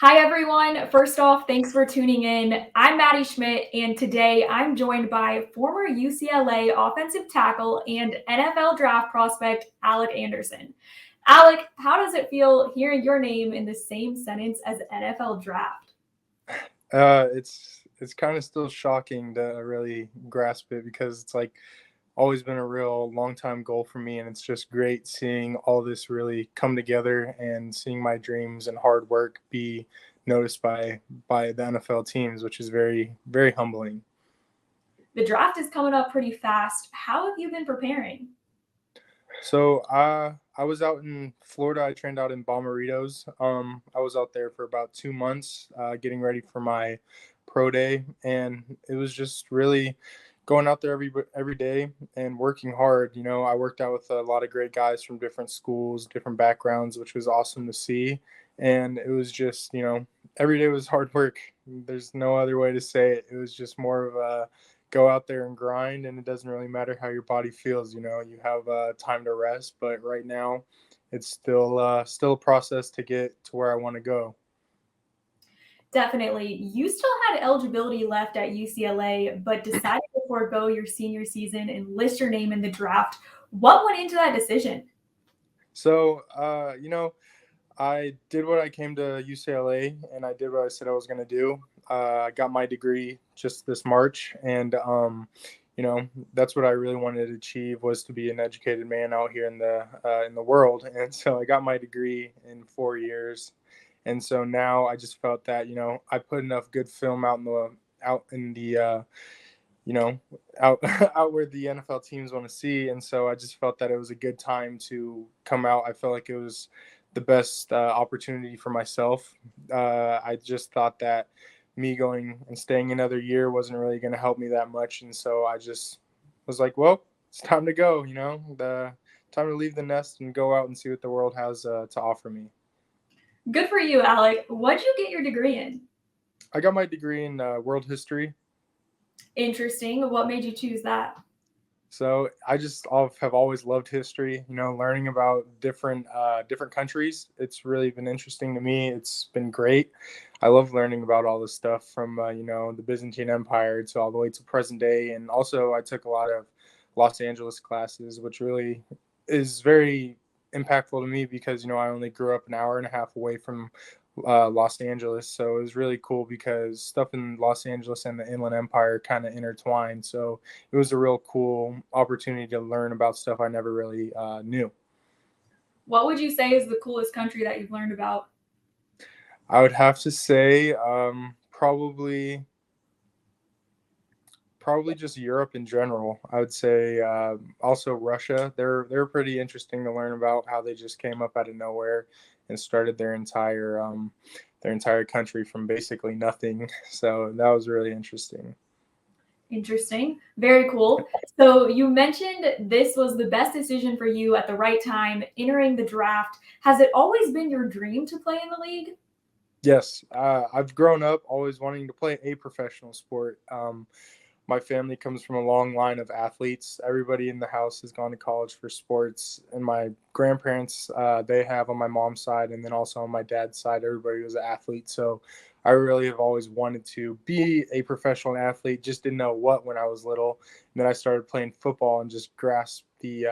Hi, everyone. First off, thanks for tuning in. I'm Maddie Schmidt, and today I'm joined by former UCLA offensive tackle and NFL draft prospect Alec Anderson. Alec, how does it feel hearing your name in the same sentence as NFL draft? It's kind of still shocking to really grasp it because it's like always been a real long time goal for me, and it's just great seeing all this really come together and seeing my dreams and hard work be noticed by the NFL teams, which is very humbling. The draft is coming up pretty fast. How have you been preparing? So I was out in Florida. I trained out in Bomarito's. I was out there for about 2 months, getting ready for my pro day, and it was just really going out there every day and working hard. I worked out with a lot of great guys from different schools, different backgrounds, which was awesome to see. And it was just, every day was hard work. There's no other way to say it. It was just more of a go out there and grind, and it doesn't really matter how your body feels. You have time to rest, but right now it's still a process to get to where I want to go. Definitely. You still had eligibility left at UCLA, but decided to forego your senior season and list your name in the draft. What went into that decision? So I did what I came to UCLA, and I did what I said I was going to do. I got my degree just this March, and that's what I really wanted to achieve, was to be an educated man out here in the world. And so I got my degree in 4 years, and so now I just felt that I put enough good film out in the you know, out out where the NFL teams want to see. And so I just felt that it was a good time to come out. I felt like it was the best opportunity for myself. I just thought that me going and staying another year wasn't really going to help me that much, and so I just was like, well, it's time to go. The time to leave the nest and go out and see what the world has to offer me. Good for you, Alec. What'd you get your degree in? I got my degree in world history. Interesting. What made you choose that? So I just have always loved history. Learning about different countries. It's really been interesting to me. It's been great. I love learning about all this stuff from the Byzantine Empire to all the way to present day. And also, I took a lot of Los Angeles classes, which really is very impactful to me because I only grew up an hour and a half away from Los Angeles. So it was really cool because stuff in Los Angeles and the Inland Empire kind of intertwined. So it was a real cool opportunity to learn about stuff I never really knew. What would you say is the coolest country that you've learned about? I would have to say probably just Europe in general. I would say also Russia. They're pretty interesting to learn about how they just came up out of nowhere and started their entire country from basically nothing. So that was really interesting. Interesting. Very cool. So, you mentioned this was the best decision for you at the right time, entering the draft. Has it always been your dream to play in the league? Yes, I've grown up always wanting to play a professional sport. My family comes from a long line of athletes. Everybody in the house has gone to college for sports, and my grandparents, they have on my mom's side, and then also on my dad's side, everybody was an athlete. So I really have always wanted to be a professional athlete. Just didn't know what when I was little. And then I started playing football and just grasped the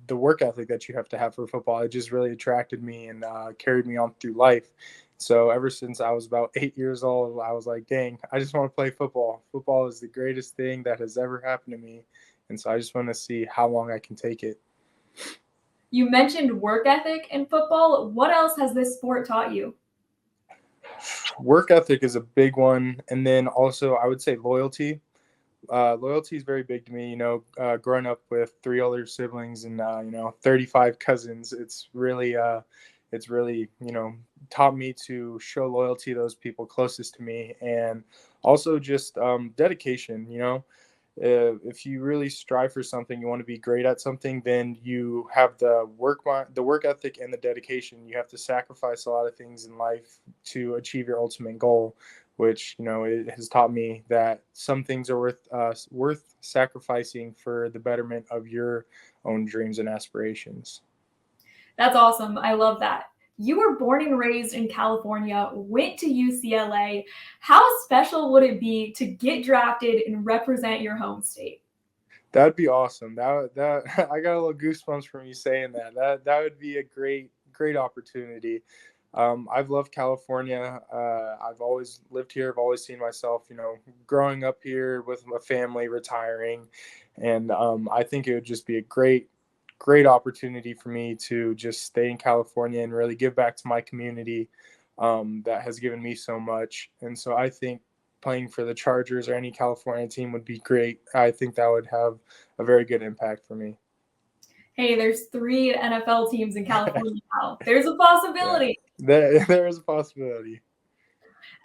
work ethic that you have to have for football. It just really attracted me and carried me on through life. So ever since I was about 8 years old, I was like, dang, I just want to play football. Football is the greatest thing that has ever happened to me. And so I just want to see how long I can take it. You mentioned work ethic in football. What else has this sport taught you? Work ethic is a big one. And then also, I would say loyalty. Loyalty is very big to me. Growing up with three older siblings and 35 cousins, it's really taught me to show loyalty to those people closest to me, and also just dedication. If you really strive for something, you want to be great at something, then you have the work ethic and the dedication. You have to sacrifice a lot of things in life to achieve your ultimate goal, which it has taught me that some things are worth sacrificing for the betterment of your own dreams and aspirations. That's awesome. I love that. You were born and raised in California, went to UCLA. How special would it be to get drafted and represent your home state? That'd be awesome. That I got a little goosebumps from you saying that. That would be a great opportunity. I've loved California. I've always lived here. I've always seen myself, growing up here with a family, retiring, and I think it would just be a great opportunity for me to just stay in California and really give back to my community that has given me so much. And so I think playing for the Chargers or any California team would be great. I think that would have a very good impact for me. Hey, there's 3 NFL teams in California now. There's a Yeah, possibility. there is a possibility.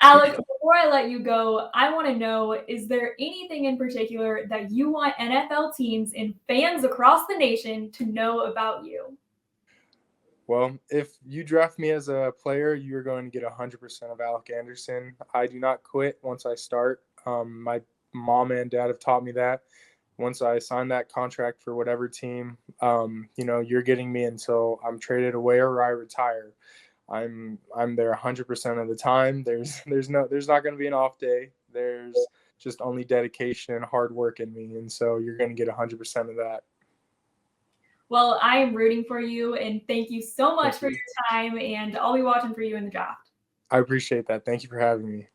Alec, before I let you go, I want to know, is there anything in particular that you want NFL teams and fans across the nation to know about you? Well, if you draft me as a player, you're going to get 100% of Alec Anderson. I do not quit once I start. My mom and dad have taught me that. Once I sign that contract for whatever team, you're getting me until I'm traded away or I retire. I'm there 100% of the time. There's not going to be an off day. There's just only dedication and hard work in me, and so you're going to get 100% of that. Well, I am rooting for you, and thank you so much Thank for you. your time, and I'll be watching for you in the draft. I appreciate that. Thank you for having me.